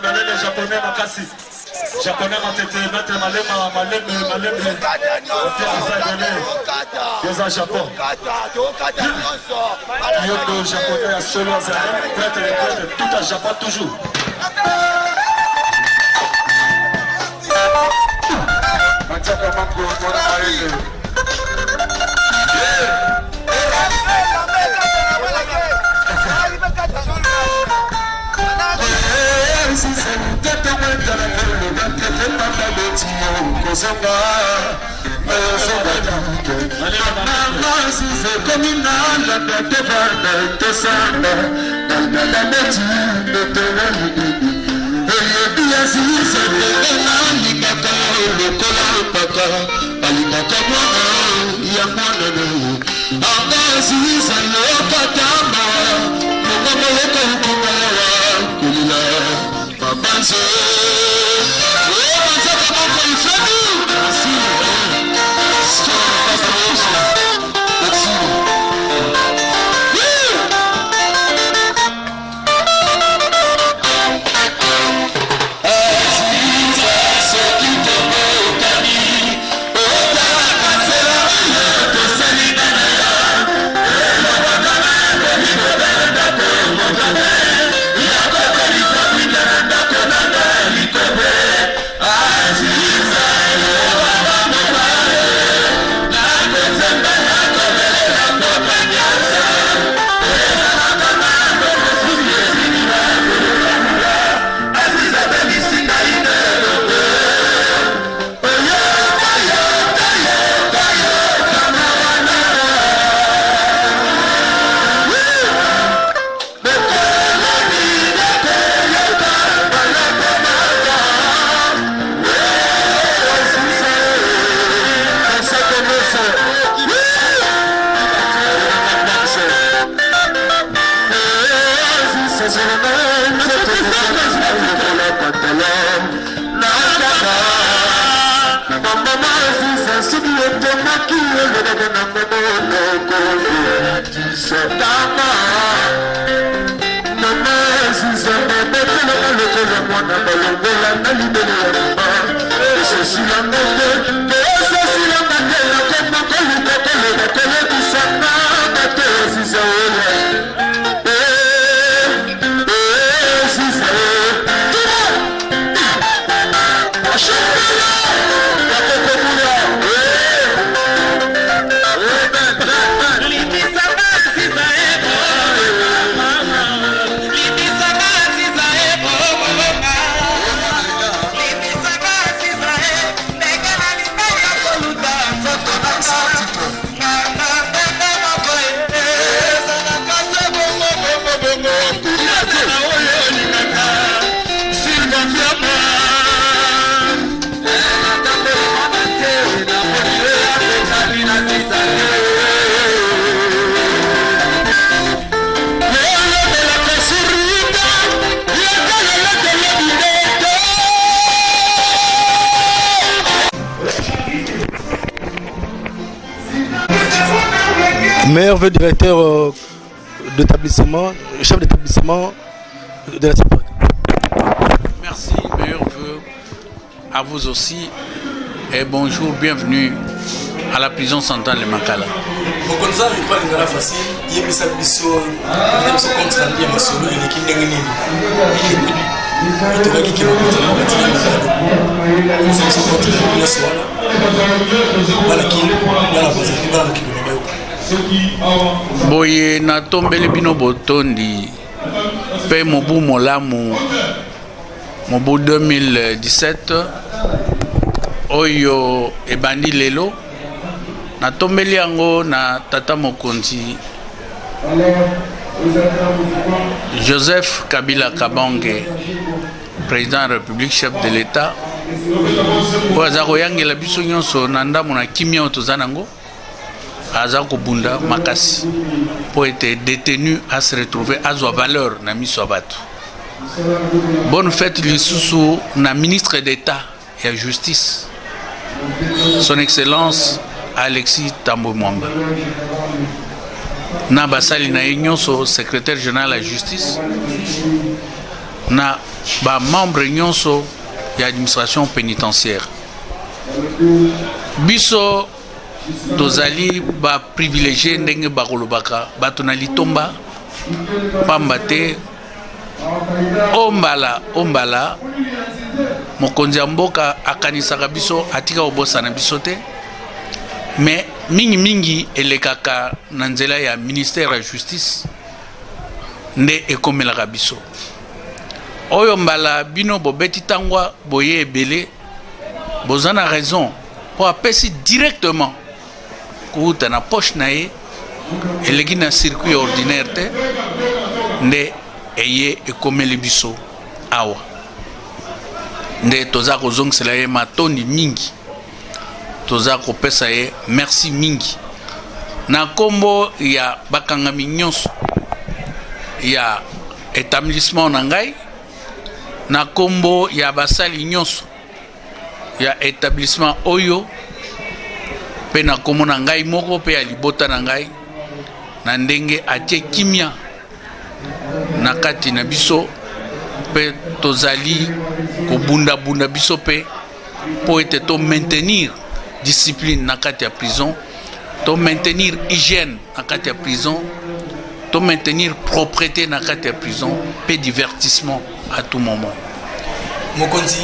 Malembe japonais makasi. Japonais matete maître malembe. Yosa Japon. Yodo japonais à solo à prêtre tout à Japon toujours. Meilleur vœu directeur d'établissement, chef d'établissement de la CEPAC. Merci, meilleur vœu à vous aussi et bonjour, bienvenue à la prison centrale de Makala. Boye na tombeli bino botondi pe mobu molamu mobu 2017 oyo ebandi lelo na tombeli yango na tata mokonzi Joseph Kabila Kabange, président de la République, chef de l'État. Oazako yangela biso nyonso na ndamu na kimia otozanango. Azako bunda makasi pour être détenu à se retrouver à sa valeur na miso bato. Bonne fête lisusu na ministre d'État et la justice. Son Excellence Alexis Tambo Mwamba. Na basali na nyonso secrétaire général de la justice. Na ba membre nyonso de l'administration pénitentiaire. Biso tozali ba privilégié ndenge bakolobaka bato na litomba pamba te ombala mokonzi ya mboka akanisaka biso atika obosana biso te mais mingi elekaka na nzela ya ministère ya justice nde ekomelaka biso oyo mbala bino bobeti tangwa boye ebele bozana raison pour apesi directement kuta na poche na ye eleki na circuit ordinaire te nde eye ekomeli biso awa nde toza kozongisela ye matondi mingi toza kopesa ye merci mingi na kombo ya bakangami nyonso ya établissement na ngai na kombo ya basali nyonso ya établissement oyo pe na kombo na ngai moko pe ya libota na ngai na ndenge atie kimia na kati na biso pe tozali kobunda biso pe po ete to maintenir discipline na kati ya prison, to maintenir hygiène na kati ya prison, to maintenir propreté na kati ya prison pe divertissement à tout moment. Mokonzi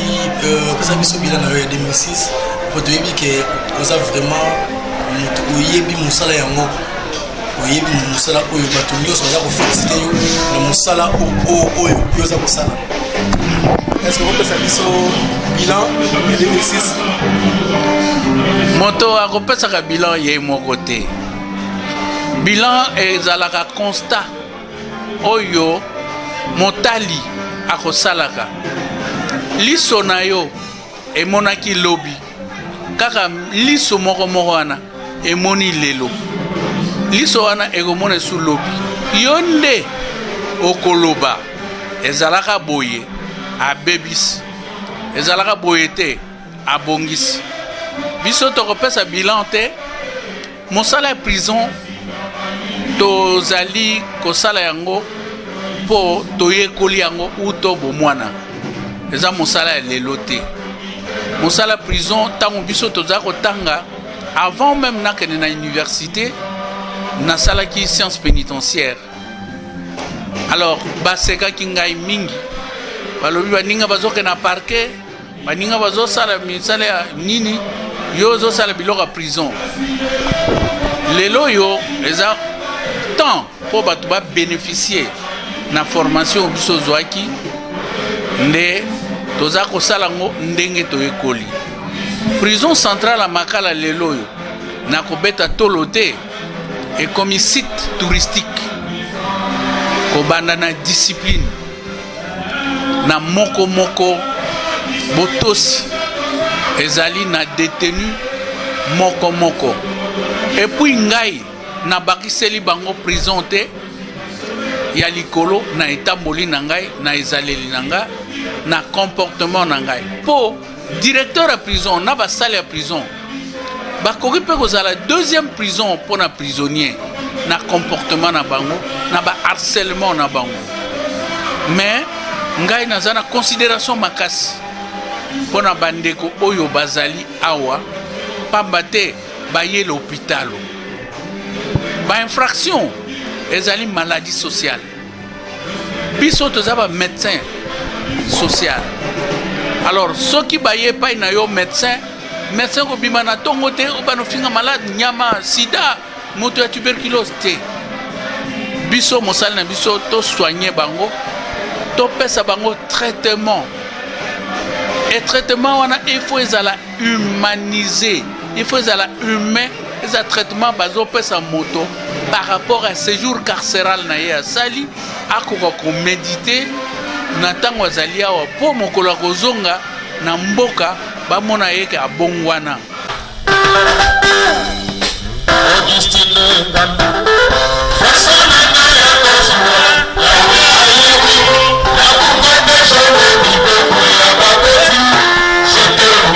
pesa biso bilan na 2006 pour te dire que vous avez vraiment oyebi musala yango oyebi musala oyo bato nyonso baza kofélicité yo na musala oyo yoza kosala. Est-ce que vous pesa biso bilan de 2006? Moto akopesaka bilan ye moko te. Bilan ezalaka constat oyo motali akosalaka liso na yo emonaki lobi kaka liso moko wana emoni lelo liso wana ekomona su lobi yo nde okoloba ezalaka boye abebisi ezalaka boye te abongisi biso tokopesa bilan te mosala ya prison tozali kosala yango po toyekoli yango uto bomwana eza mosala ya lelo te mosala prison tango biso toza kotanga avant même nakende na université nasalaki science pénitentiaire alors basekaki ngai mingi balobi baninga bazoke na parquet baninga bazosala misala ya nini yo ozosala biloko ya prison lelo yo eza temps po bato babénéficier na formation biso ozwaki nde toza kosala ngo ndenge toyekoli prison centrale ya makala lelo oyo na kobeta tolo te ekomi site touristique kobanda na discipline na moko botosi ezali na détenu moko epuis ngai na bakiseli bango prison te ya likolo na etamboli na ngai na ezaleli na ngai na comportement na ngai po directeur ya prison na basali ya prison bakoki mpe kozala deuxième prison pour na prisonnier na comportement na bango na ba harcèlement na bango mais ngai naza na considération makasi pour na bandeko oyo bazali awa pamba te baye l'hôpital ba infraction ezali maladie sociale biso toza ba médecin social alors soki baye pai na yo médecin ko bima na tongo te obano finga malade nyama sida moto ya tuberculose te biso mosali na biso to soigner bango to pesa bango traitement et traitement wana il faut ezala humanisé il faut ezala humain eza traitement bazo pesa moto par rapport à séjour carcéral na ye asali akoka ko méditer na tango azali awa po mokolo ya kozonga na mboka bamona yeke abongwana C'était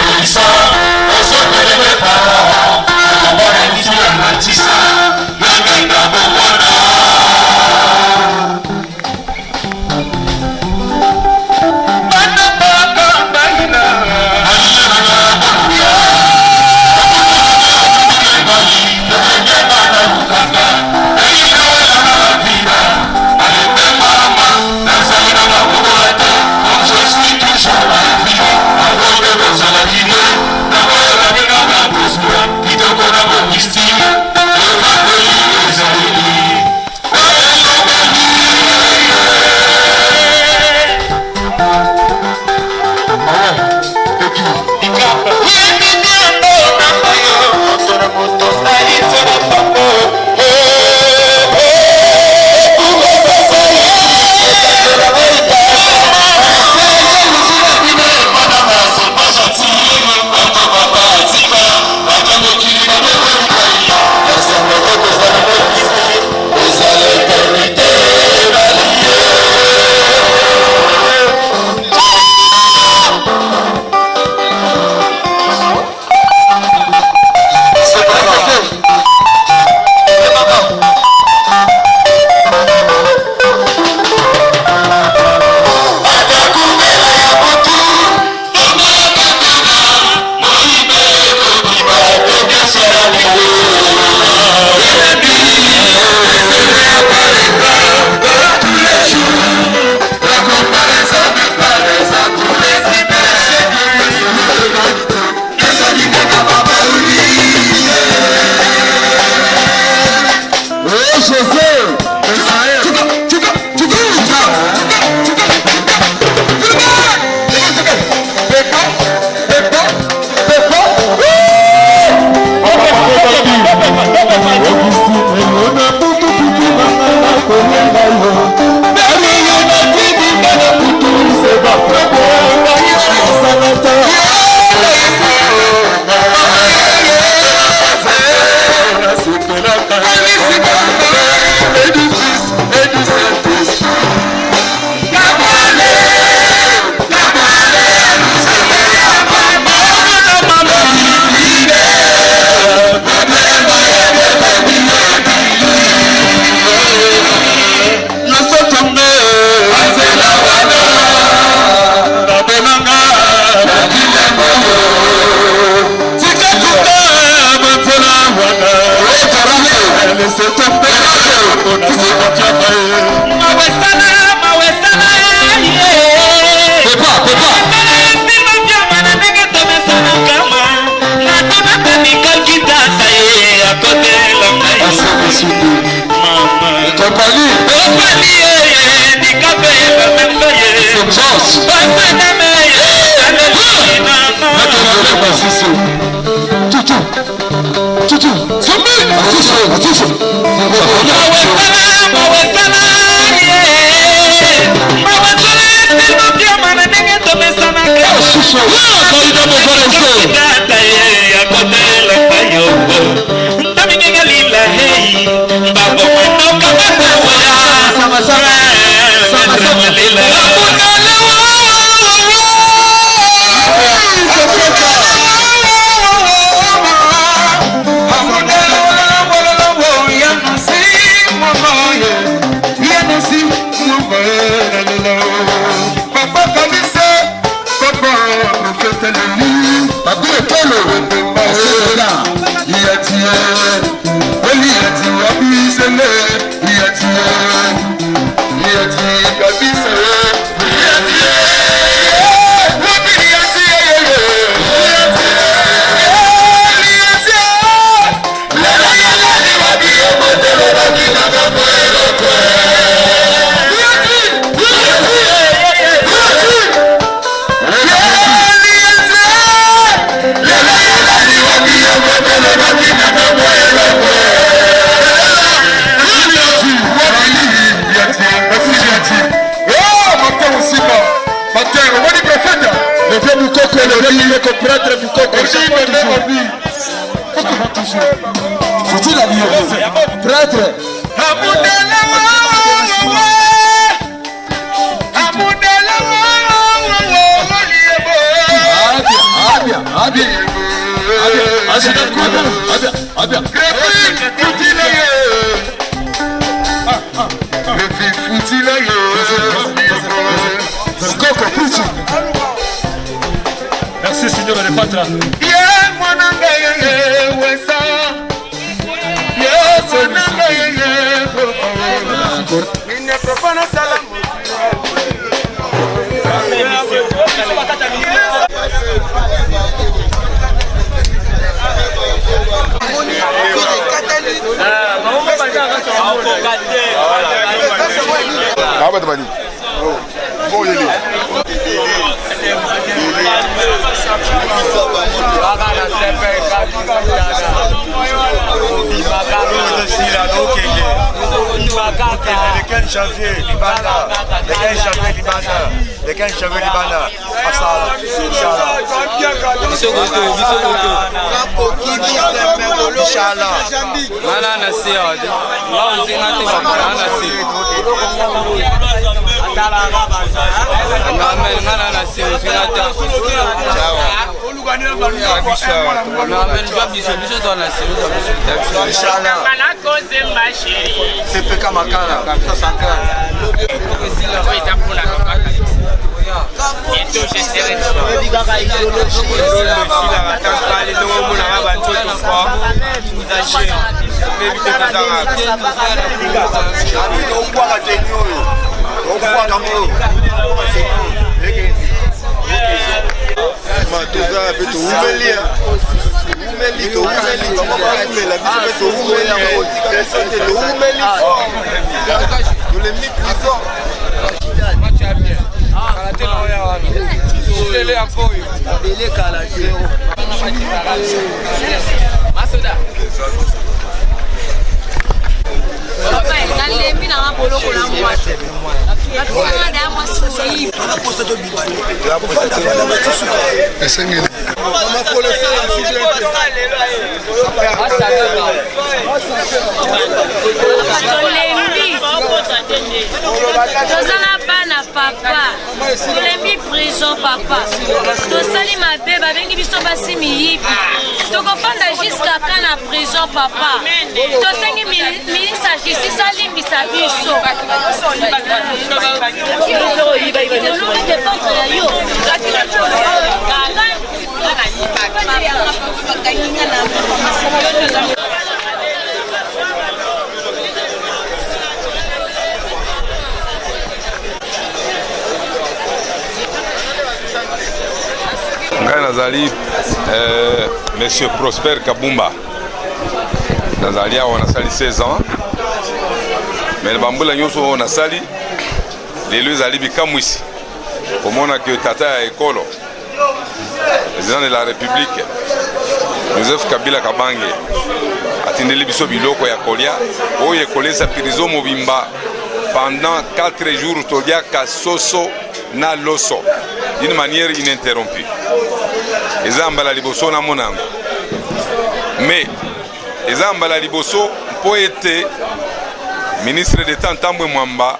Merci Seigneur de Patra. Ah, Le 15 janvier, Libana. Le 15 janvier, Libana. Le 15 janvier, Libana. Inch'Allah. C'est PK Makala, tozala bana papa tolembi prison papa tosali mabe babengi biso basi miyibi tokofanda jusqu'à quand na prison papa tosengi ministre ya justice alimbisa biso toluki dependre ya yo ngai nazali monsieur Prosper Kabumba nazali awa nasali 16 ans mais bambula nyonso nasali lelo ezali bikamwisi komona ke tata ya ekolo président de la République Joseph Kabila Kabange atindeli biso biloko ya kolia oyo ekolesa prison mobimba pendant 4 jours toliaka soso na loso d'une manière ininterrompue. Eza mbala liboso na monango. Mais eza mbala liboso mpo ete ministre d'État Ntambwe Mwamba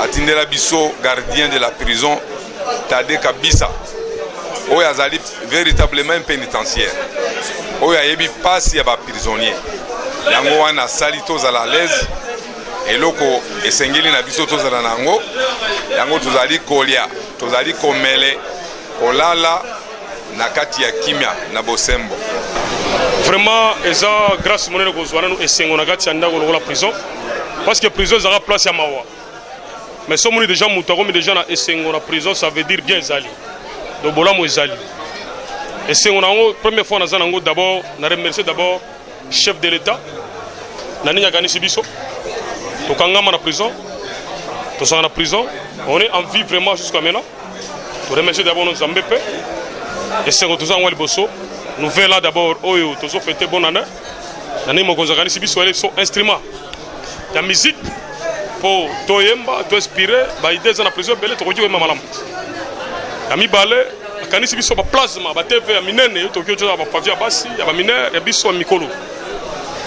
atindela biso gardien de la prison Tade Kabisa oyo azali véritablement pénitentiaire oyo ayebi pasi ya baprisonnier yango wana asali tozala à l'aise eloko esengeli na biso tozala nango yango tozali kolia tozali komele kolala na kati ya kimia na bosembo. Vraiment eza grâce monene kozwana no esengo na kati ya ndako lokola prison parce que prison ezaka place ya mawa mais so moni déjà mutu akomi déjà na esengo na prison ça veut dire bien ezali donc bolamu ezali esengo nango première fois naza nango d'abord na remercier d'abord chef de l'état na nini akanisi biso tokangama na prison tosanga na prison on est en vie vraiment jusqu'à maintenant to remercier d'abord nos Nzambe pe esengo tozanga liboso nouvelle là d'abord oyo tozo fêter bonne année na nini mokonza kanisi biso ele so instrument ya musique pour toyemba to inspirer ba idées na prison bele to koki wema malamu ya mibale kanisi biso ba plasma ba TV ya minene to koki ba pavia basi ya ba mineur ya biso mikolo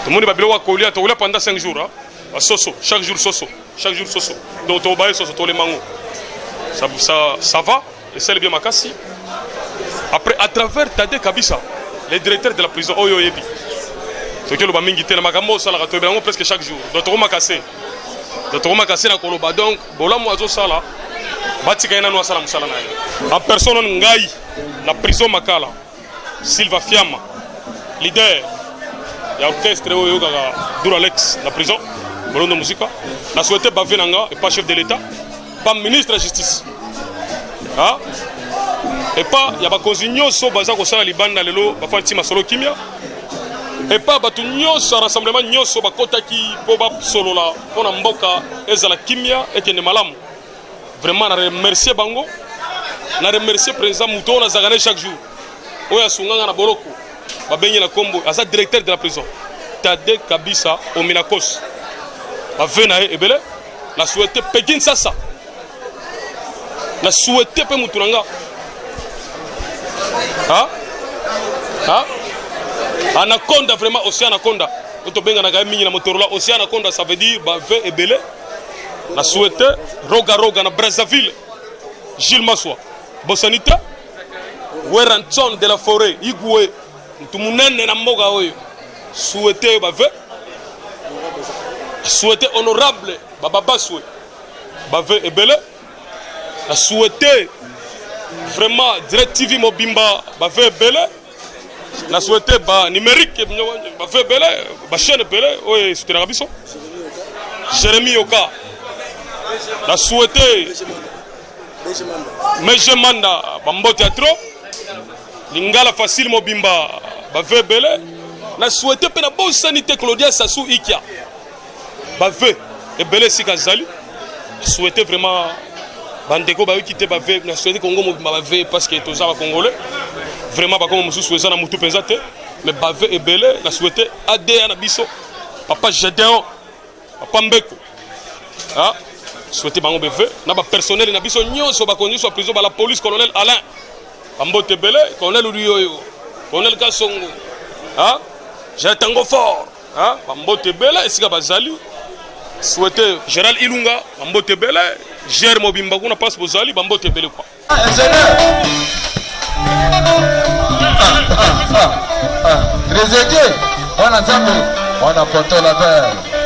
to moni ba bilo wa kolia to kolia pendant 5 jours hein soso chaque jour soso donc to ba soso to le mango ça va et c'est bien makasi après à travers Tade Kabisa le directeur de la prison oyo yebi to ke lo ba mingi tele makambo sala ka to belango presque chaque jour donc to makase na koloba donc bolamu azo sala batika ina no sala musala na en personne ngai na prison Makala Silva Fiamma leader ya orchestre oyo kaka Duralex na prison bolondo musica na souhaité ba venanga et pas chef de l'état pas ministre de la justice ah et pas ya ba konzinyo so baza ko sala libanda lelo ba fanti masolo kimia et pas batu nyonso rassemblement nyonso bakotaki po ba solola pona mboka ezala kimia ekende malamu vraiment na remercier bango na remercier président Muto na zagane chaque jour oya sunganga na boloko ba benye na kombo asa directeur de la prison Tade Kabisa Ominakos bave na ye ebele na souhaité Pekin Sasa na souhaité pe mutunanga Anaconda vraiment aussi Anaconda to benga na mingi na Motorola aussi Anaconda ça veut dire bave ebele na souhaité Roga na Brazzaville Gilles Maswa Bosanita Weranton de la forêt Igwe Tumunene na mboga oyo souhaité bave souhaité honorable Baba Baswe bave ebele na souhaité vraiment Direct TV Mobimba bave ebele na souhaité ba numérique bave ebele ba chaîne ebele oyo soutenaka biso Jérémy Yoka na souhaité Meje Manda Bambo Teatro Lingala Facile Mobimba bave ebele na souhaité pe na bonne sanité Claudia Sassou Ikia bave ebele sikazali souhaité vraiment bandeko ba quitter bave na souhaité Congo Mobimba bave parce que tous les Congolais vraiment pas comme mususu ezana mutu penza te mais bave ebele na souhaité ADA na biso papa Gédéon papa Mbeko souhaité bango bave na ba personnel na biso nyonso ba connu soit prison ba la police colonel Alain Bambote Bele colonel Uriyoyo colonel Kasongo j'ai tango fort Bambote Bele esika bazali souhaité Gérald Ilunga Bambote Bele Gère Mobimba kuna passe bozali Bambote Bele quoi Trésorier wana zambi wana poto la belle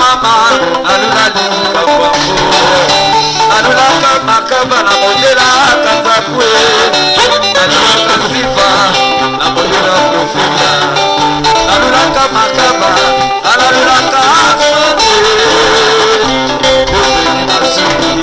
mama alulali kakwambo alulaka makaba na modela kanzakwe alulaka sifa na modela kofunda alulaka makaba alulaka asante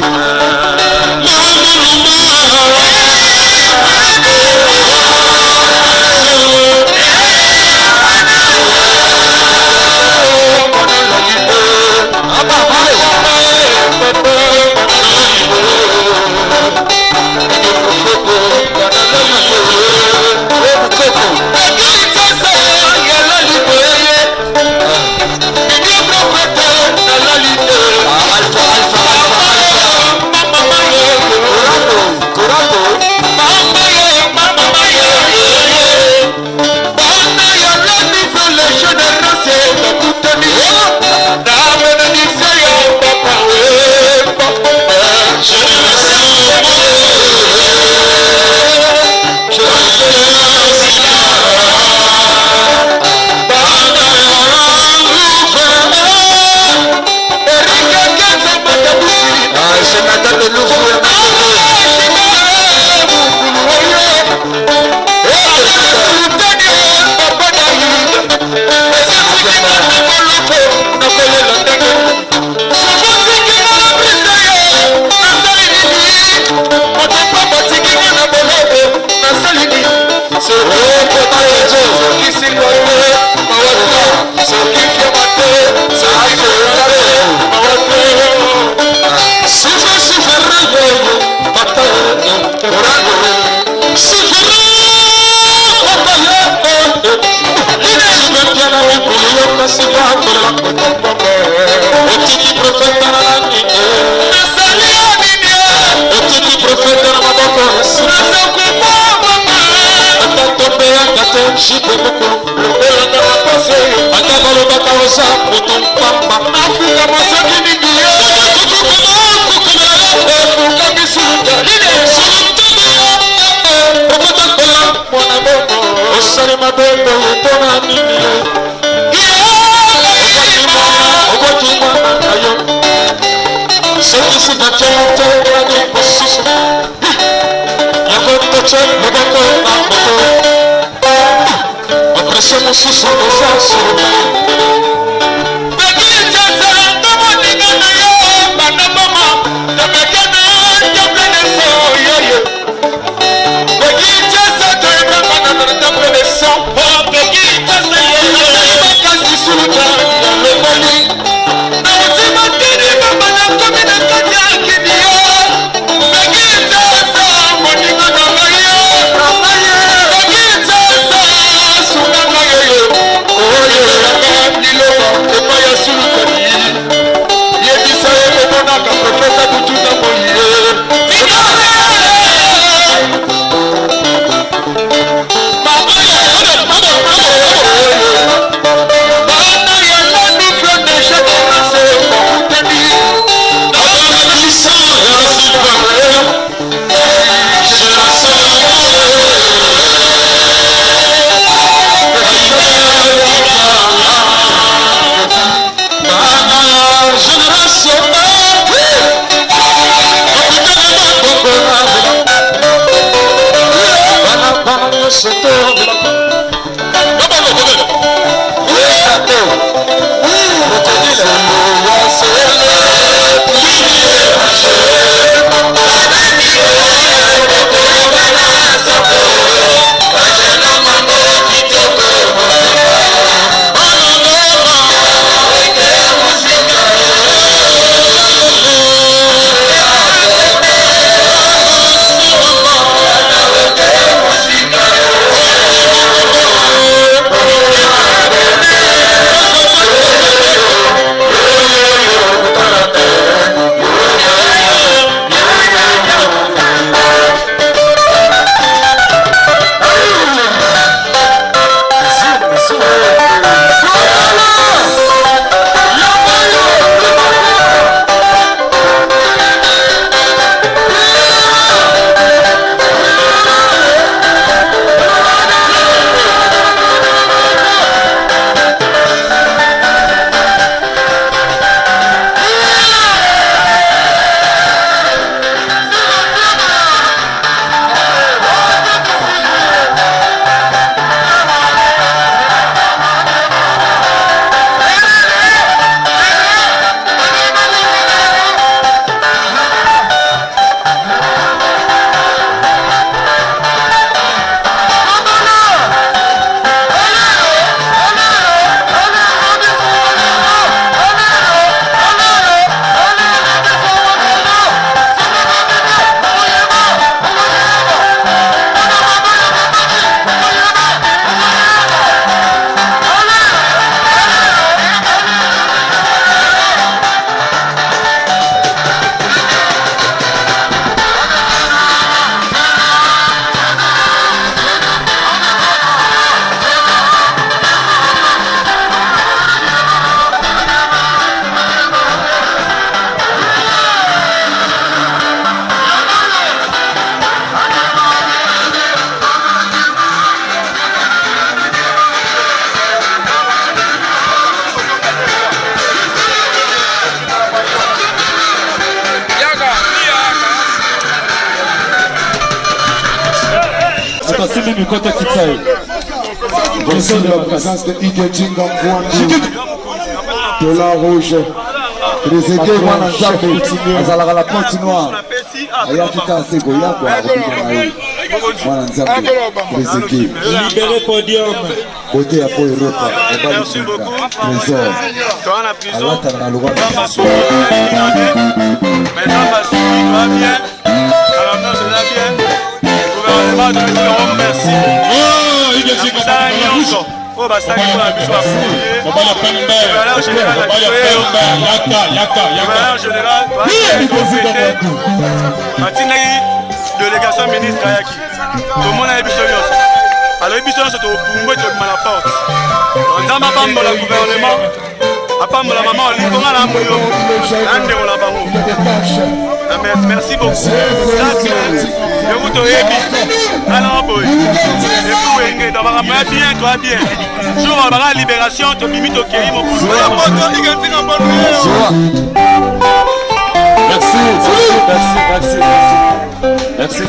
Oh, yeah. Simi Mikoto Kitsai. Voici la présence de Ike Jinga Mwandi de la Rouge. Les équipes vont continuer. Azalaka la continuer. Ayaki Kaseko Yako les équipes. Libéré podium. Côté à Pau Europa. Merci beaucoup. Trésor. Dans la prison. Alata na loi. Maintenant, Bassouli va bien. Alors, ça va bien. Le gouvernement de l'Europe, merci. Oh, bah, ça, il faut la biso à fouiller. Le gouverneur général a tué. Le gouverneur général va fêter. Matinei, délégation ministre Ayaki. Tout le monde a biso nyonso. Alors, biso nyonso, tu as la porte. On a ma bambo, le gouvernement. Apambo la maman, l'ibonga la mouyo. Ande on la bango. Merci beaucoup. Ça, je vous te rebi. Alors, boy. Et puis, dans la main, bien, toi, bien. Jour à la libération, tu mimi au Kéry, mon cousin. Merci. Merci.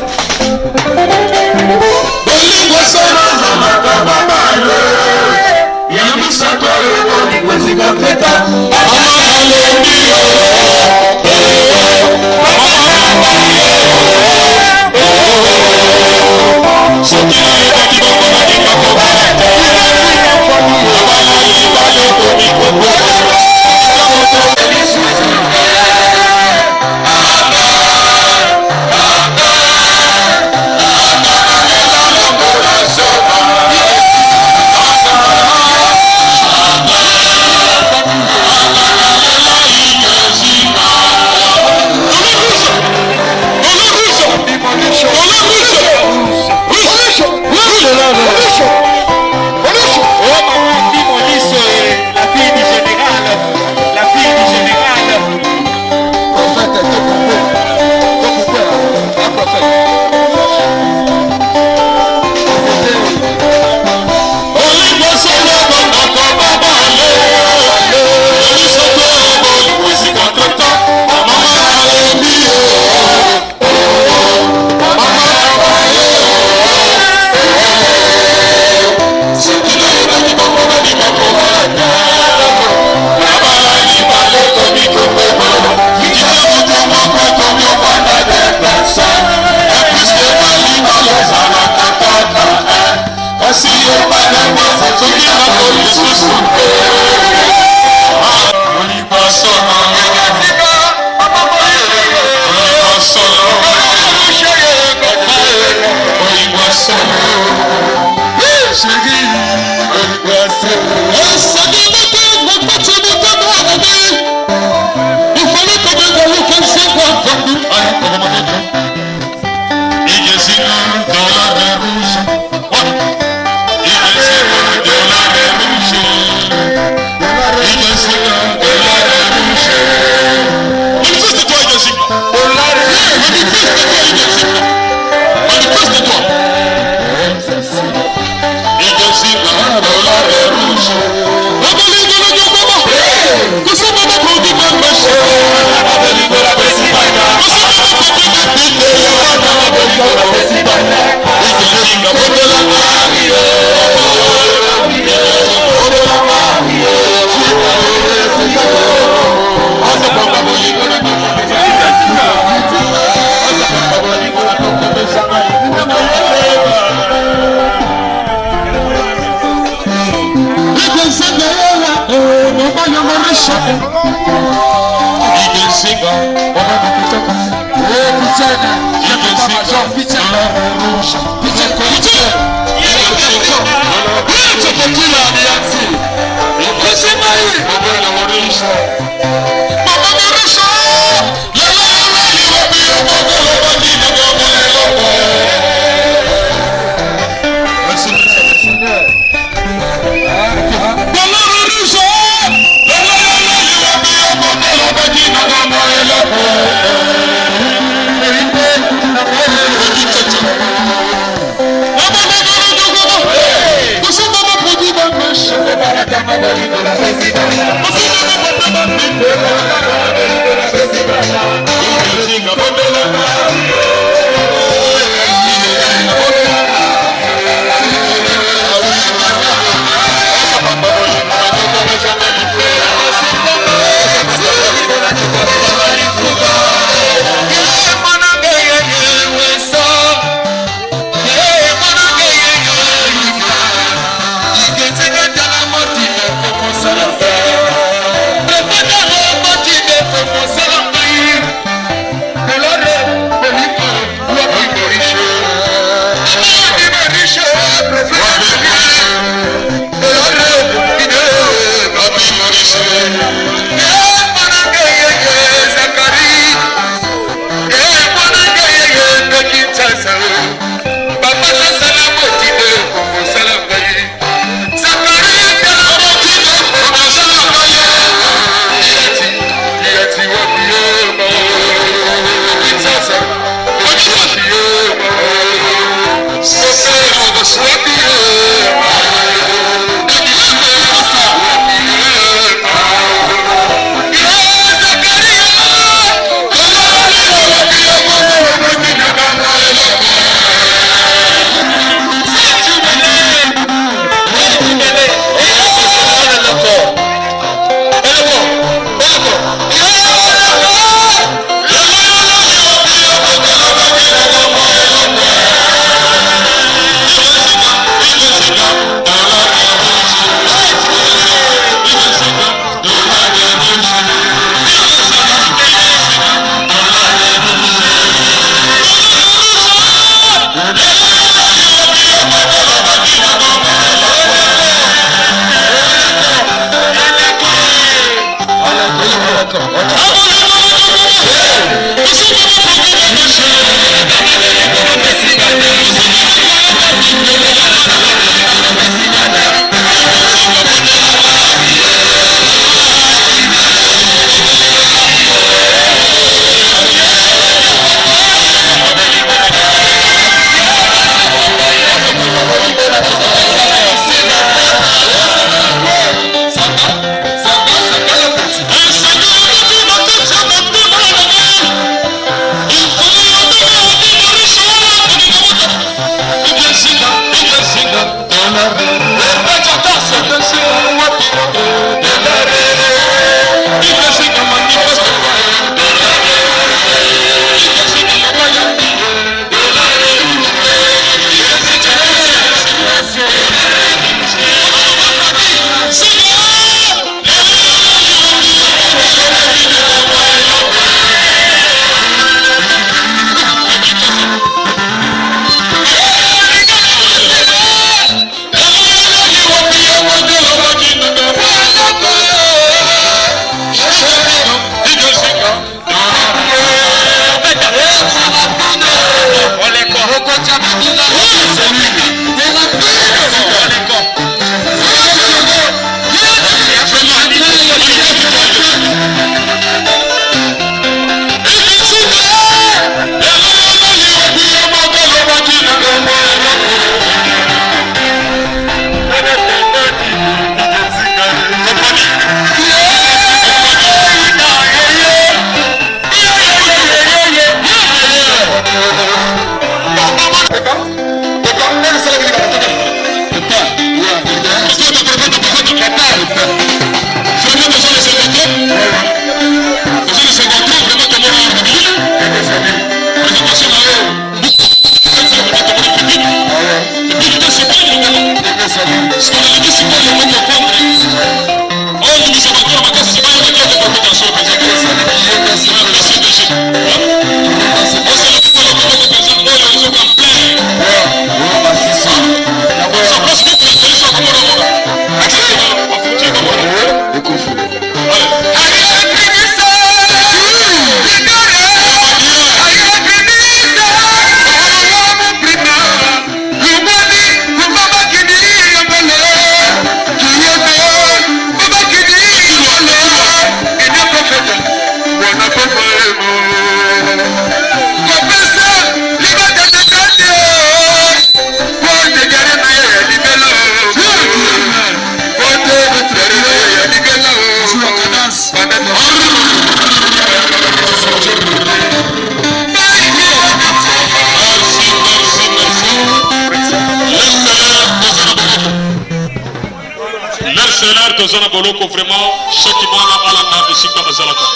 toza na boloko vraiment chaque mwana alanda esika bazalaka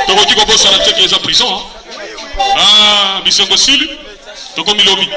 tokoki kobosana teke eza prison bisengo sili tokomi lobi